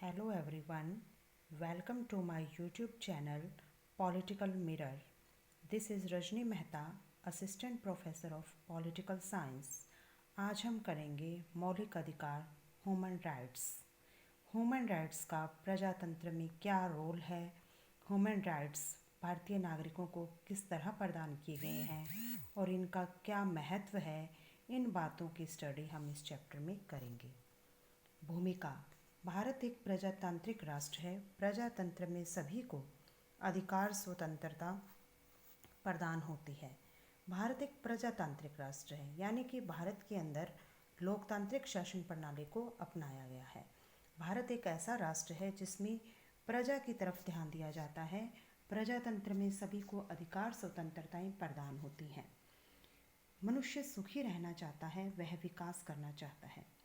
Hello everyone, welcome to my YouTube channel Political Mirror. This is Rajni Mehta, Assistant Professor of Political Science. आज हम करेंगे मौलिक अधिकार human rights. Human rights का प्रजातंत्र में क्या रोल है, ह्यूमन राइट्स भारतीय नागरिकों को किस तरह प्रदान किए गए हैं और इनका क्या महत्व है, इन बातों की स्टडी हम इस चैप्टर में करेंगे। भूमिका। भारत एक प्रजातांत्रिक राष्ट्र है। प्रजातंत्र में सभी को अधिकार स्वतंत्रता प्रदान होती है। भारत एक प्रजातांत्रिक राष्ट्र है, यानी कि भारत के अंदर लोकतांत्रिक शासन प्रणाली को अपनाया गया है। भारत एक ऐसा राष्ट्र है जिसमें प्रजा की तरफ ध्यान दिया जाता है। प्रजातंत्र में सभी को अधिकार स्वतंत्रताएं प्रदान होती हैं। मनुष्य सुखी रहना चाहता है, वह विकास करना चाहता है।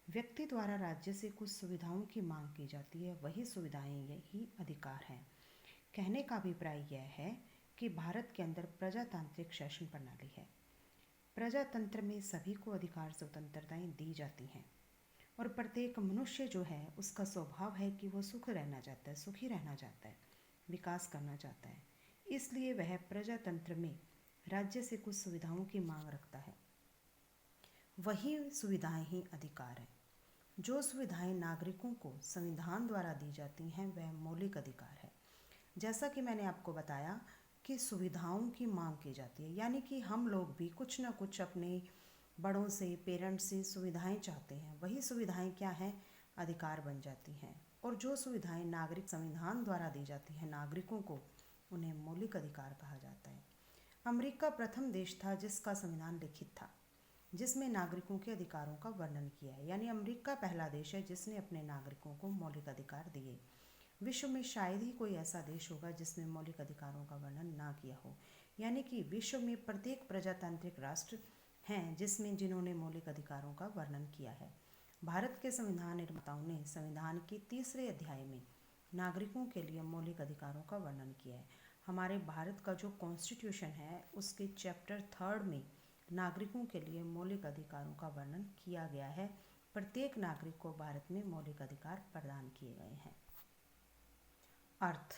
व्यक्ति द्वारा राज्य से कुछ सुविधाओं की मांग की जाती है, वही सुविधाएं यही अधिकार हैं। कहने का अभिप्राय यह है कि भारत के अंदर प्रजातांत्रिक शासन प्रणाली है। प्रजातंत्र में सभी को अधिकार स्वतंत्रताएं दी जाती हैं और प्रत्येक मनुष्य जो है उसका स्वभाव है कि वो सुखी रहना चाहता है, विकास करना चाहता है। इसलिए वह प्रजातंत्र में राज्य से कुछ सुविधाओं की मांग रखता है। वही सुविधाएं ही अधिकार हैं। जो सुविधाएं नागरिकों को संविधान द्वारा दी जाती हैं वह मौलिक अधिकार है। जैसा कि मैंने आपको बताया कि सुविधाओं की मांग की जाती है, यानी कि हम लोग भी कुछ ना कुछ अपने बड़ों से, पेरेंट्स से सुविधाएं चाहते हैं। वही सुविधाएं क्या हैं, अधिकार बन जाती हैं। और जो सुविधाएं नागरिक संविधान द्वारा दी जाती हैं नागरिकों को, उन्हें मौलिक अधिकार कहा जाता है। अमेरिका प्रथम देश था जिसका संविधान लिखित था, जिसमें नागरिकों के अधिकारों का वर्णन किया है। यानी अमेरिका पहला देश है जिसने अपने नागरिकों को मौलिक अधिकार दिए। विश्व में शायद ही कोई ऐसा देश होगा जिसमें मौलिक अधिकारों का वर्णन ना किया हो। यानी कि विश्व में प्रत्येक प्रजातांत्रिक राष्ट्र हैं जिन्होंने मौलिक अधिकारों का वर्णन किया है। भारत के संविधान निर्माताओं ने संविधान के 3रे अध्याय में नागरिकों के लिए मौलिक अधिकारों का वर्णन किया है। हमारे भारत का जो कॉन्स्टिट्यूशन है उसके चैप्टर 3 में नागरिकों के लिए मौलिक अधिकारों का वर्णन किया गया है। प्रत्येक नागरिक को भारत में मौलिक अधिकार प्रदान किए गए हैं। अर्थ।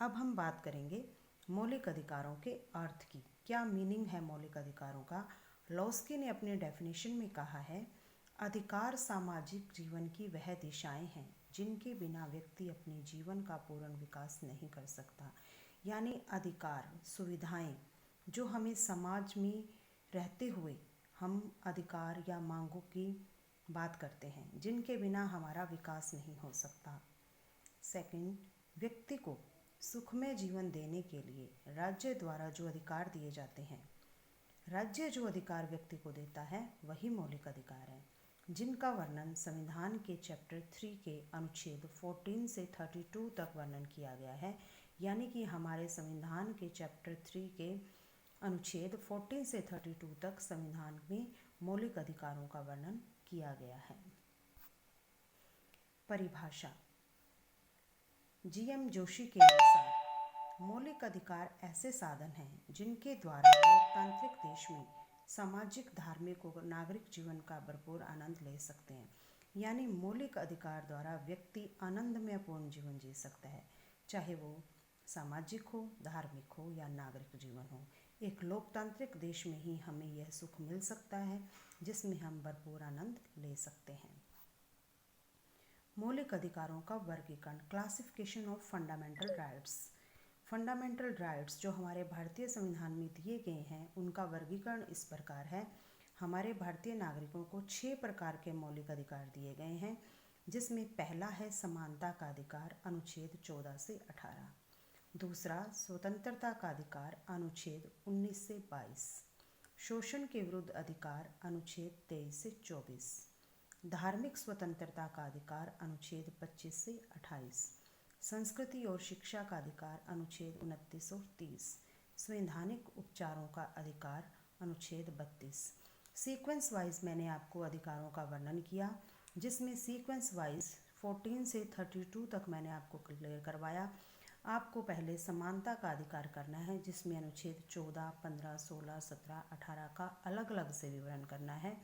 अब हम बात करेंगे मौलिक अधिकारों के अर्थ की। क्या मीनिंग है मौलिक अधिकारों का? लॉस्की ने अपने डेफिनेशन में कहा है, अधिकार सामाजिक जीवन की वह दिशाएं हैं जिनके बिना व्यक्ति अपने जीवन का पूर्ण विकास नहीं कर सकता। यानी अधिकार, सुविधाएं जो हमें समाज में रहते हुए हम अधिकार या मांगों की बात करते हैं, जिनके बिना हमारा विकास नहीं हो सकता। सेकंड, व्यक्ति को सुखमय जीवन देने के लिए राज्य द्वारा जो अधिकार दिए जाते हैं, राज्य जो अधिकार व्यक्ति को देता है वही मौलिक अधिकार है, जिनका वर्णन संविधान के चैप्टर 3 के अनुच्छेद 14 से 32 तक वर्णन किया गया है। यानी कि हमारे संविधान के चैप्टर 3 के अनुच्छेद 14 से 32 तक संविधान में मौलिक अधिकारों का वर्णन किया गया है। परिभाषा। जीएम जोशी के अनुसार मौलिक अधिकार ऐसे साधन हैं जिनके द्वारा लोकतांत्रिक देश में सामाजिक, धार्मिक और नागरिक जीवन का भरपूर आनंद ले सकते हैं। यानी मौलिक अधिकार द्वारा व्यक्ति आनंदमयपूर्ण जीवन जी सकता है, चाहे वो सामाजिक हो, धार्मिक हो या नागरिक जीवन हो। एक लोकतांत्रिक देश में ही हमें यह सुख मिल सकता है जिसमें हम भरपूर आनंद ले सकते हैं। मौलिक अधिकारों का वर्गीकरण। Classification of fundamental rights. Fundamental rights जो हमारे भारतीय संविधान में दिए गए हैं उनका वर्गीकरण इस प्रकार है। हमारे भारतीय नागरिकों को 6 प्रकार के मौलिक अधिकार दिए गए हैं, जिसमें पहला है समानता का अधिकार, अनुच्छेद 14 से 18। दूसरा, स्वतंत्रता का अधिकार, अनुच्छेद 19 से 22। शोषण के विरुद्ध अधिकार, अनुच्छेद 23 से 24। धार्मिक स्वतंत्रता का अधिकार, अनुच्छेद 25 से 28। संस्कृति और शिक्षा का अधिकार, अनुच्छेद 29 और 30। संवैधानिक उपचारों का अधिकार, अनुच्छेद 32। सीक्वेंस वाइज मैंने आपको अधिकारों का वर्णन किया, जिसमें सीक्वेंस वाइज 14 से 32 तक मैंने आपको क्लियर करवाया। आपको पहले समानता का अधिकार करना है, जिसमें अनुच्छेद 14, 15, 16, 17, 18 का अलग अलग से विवरण करना है।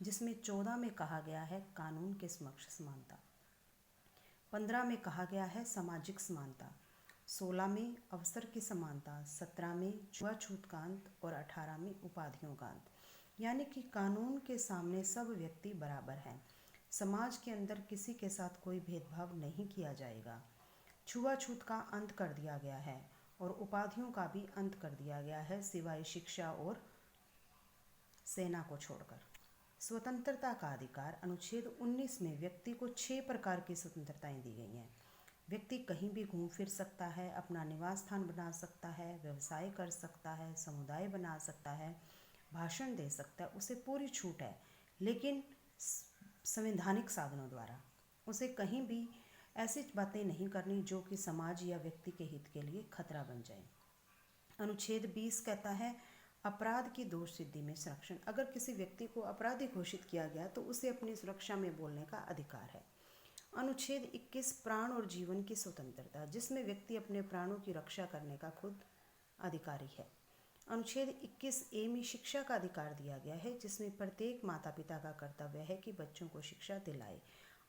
जिसमें 14 में कहा गया है कानून के समक्ष समानता। 15 में कहा गया है सामाजिक समानता, 16 में अवसर की समानता, 17 में छुआछूत का अंत और 18 में उपाधियों का अंत। यानी कि कानून के सामने सब व्यक्ति बराबर हैं। समाज के अंदर किसी के साथ कोई भेदभाव नहीं किया जाएगा। छुआछूत का अंत कर दिया गया है और उपाधियों का भी अंत कर दिया गया है, सिवाय शिक्षा और सेना को छोड़कर। स्वतंत्रता का अधिकार, अनुच्छेद 19 में व्यक्ति को 6 प्रकार की स्वतंत्रताएं दी गई हैं। व्यक्ति कहीं भी घूम फिर सकता है, अपना निवास स्थान बना सकता है, व्यवसाय कर सकता है, समुदाय बना सकता है, भाषण दे सकता है, उसे पूरी छूट है, लेकिन संवैधानिक साधनों द्वारा। उसे कहीं भी ऐसी बातें नहीं करनी जो कि समाज या व्यक्ति के हित के लिए खतरा बन जाए। अनुच्छेद 20 कहता है अपराध की दोष सिद्धि में संरक्षण। अगर किसी व्यक्ति को अपराधी घोषित किया गया तो उसे अपनी सुरक्षा में बोलने का अधिकार है। अनुच्छेद 21 प्राण और जीवन की स्वतंत्रता, जिसमें व्यक्ति अपने प्राणों की रक्षा करने का खुद अधिकारी है। अनुच्छेद 21 ए में शिक्षा का अधिकार दिया गया है, जिसमें प्रत्येक माता पिता का कर्तव्य है कि बच्चों को शिक्षा दिलाए।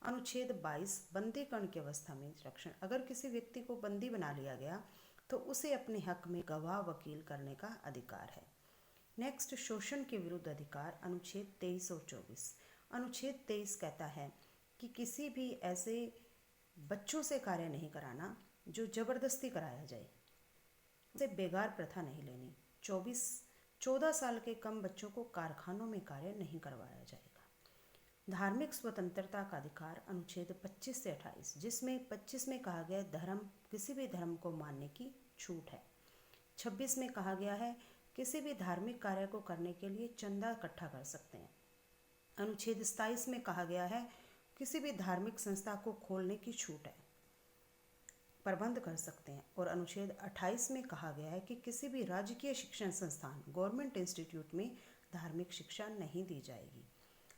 अनुच्छेद 22 बंदीकरण की अवस्था में संरक्षण। अगर किसी व्यक्ति को बंदी बना लिया गया तो उसे अपने हक में गवाह वकील करने का अधिकार है। नेक्स्ट, शोषण के विरुद्ध अधिकार, अनुच्छेद 23 और 24। अनुच्छेद 23 कहता है कि किसी भी ऐसे बच्चों से कार्य नहीं कराना जो जबरदस्ती कराया जाए, उसे बेगार प्रथा नहीं लेनी। 14 साल के कम बच्चों को कारखानों में कार्य नहीं करवाया जाएगा। धार्मिक स्वतंत्रता का अधिकार, अनुच्छेद 25 से 28, जिसमें 25 में कहा गया धर्म, किसी भी धर्म को मानने की छूट है। 26 में कहा गया है किसी भी धार्मिक कार्य को करने के लिए चंदा इकट्ठा कर सकते हैं। अनुच्छेद 27 में कहा गया है किसी भी धार्मिक संस्था को खोलने की छूट है, प्रबंध कर सकते हैं। और अनुच्छेद 28 में कहा गया है कि किसी भी राजकीय शिक्षण संस्थान, गवर्नमेंट इंस्टीट्यूट में धार्मिक शिक्षा नहीं दी जाएगी।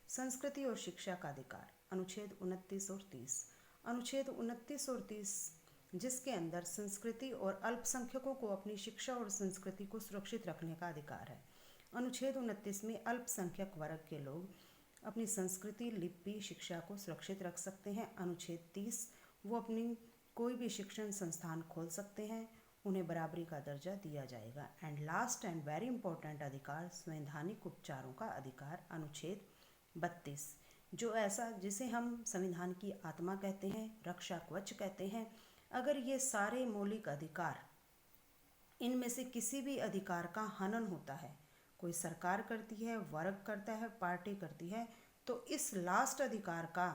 संस्कृति और शिक्षा का अधिकार, अनुच्छेद 29 और 30। अनुच्छेद 29 और 30 जिसके अंदर संस्कृति और अल्पसंख्यकों को अपनी शिक्षा और संस्कृति को सुरक्षित रखने का अधिकार है। अनुच्छेद 29 में अल्पसंख्यक वर्ग के लोग अपनी संस्कृति, लिपि, शिक्षा को सुरक्षित रख सकते हैं। अनुच्छेद 30 वो अपनी कोई भी शिक्षण संस्थान खोल सकते हैं, उन्हें बराबरी का दर्जा दिया जाएगा। And last and very important अधिकार, संवैधानिक उपचारों का अधिकार, अनुच्छेद 32, जो ऐसा जिसे हम संविधान की आत्मा कहते हैं, रक्षा कवच कहते हैं। अगर ये सारे मौलिक अधिकार, इनमें से किसी भी अधिकार का हनन होता है, कोई सरकार करती है, वर्ग करता है, पार्टी करती है, तो इस लास्ट अधिकार का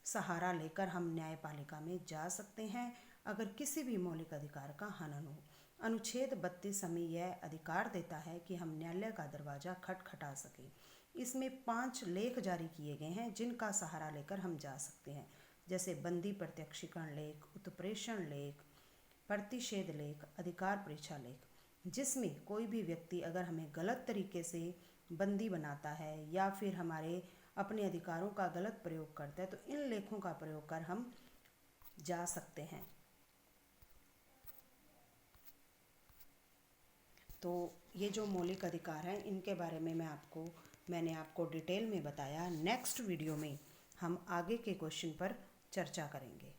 सहारा लेकर हम न्यायपालिका में जा सकते हैं अगर किसी भी मौलिक अधिकार का हनन हो। अनुच्छेद 32 हमें यह अधिकार देता है कि हम न्यायालय का दरवाज़ा खटखटा सकें। इसमें 5 लेख जारी किए गए हैं जिनका सहारा लेकर हम जा सकते हैं, जैसे बंदी प्रत्यक्षीकरण लेख, उत्प्रेषण लेख, प्रतिषेध लेख, अधिकार परीक्षा लेख, जिसमें कोई भी व्यक्ति अगर हमें गलत तरीके से बंदी बनाता है या फिर हमारे अपने अधिकारों का गलत प्रयोग करता है तो इन लेखों का प्रयोग कर हम जा सकते हैं। तो ये जो मौलिक अधिकार हैं इनके बारे में मैंने आपको डिटेल में बताया। नेक्स्ट वीडियो में हम आगे के क्वेश्चन पर चर्चा करेंगे।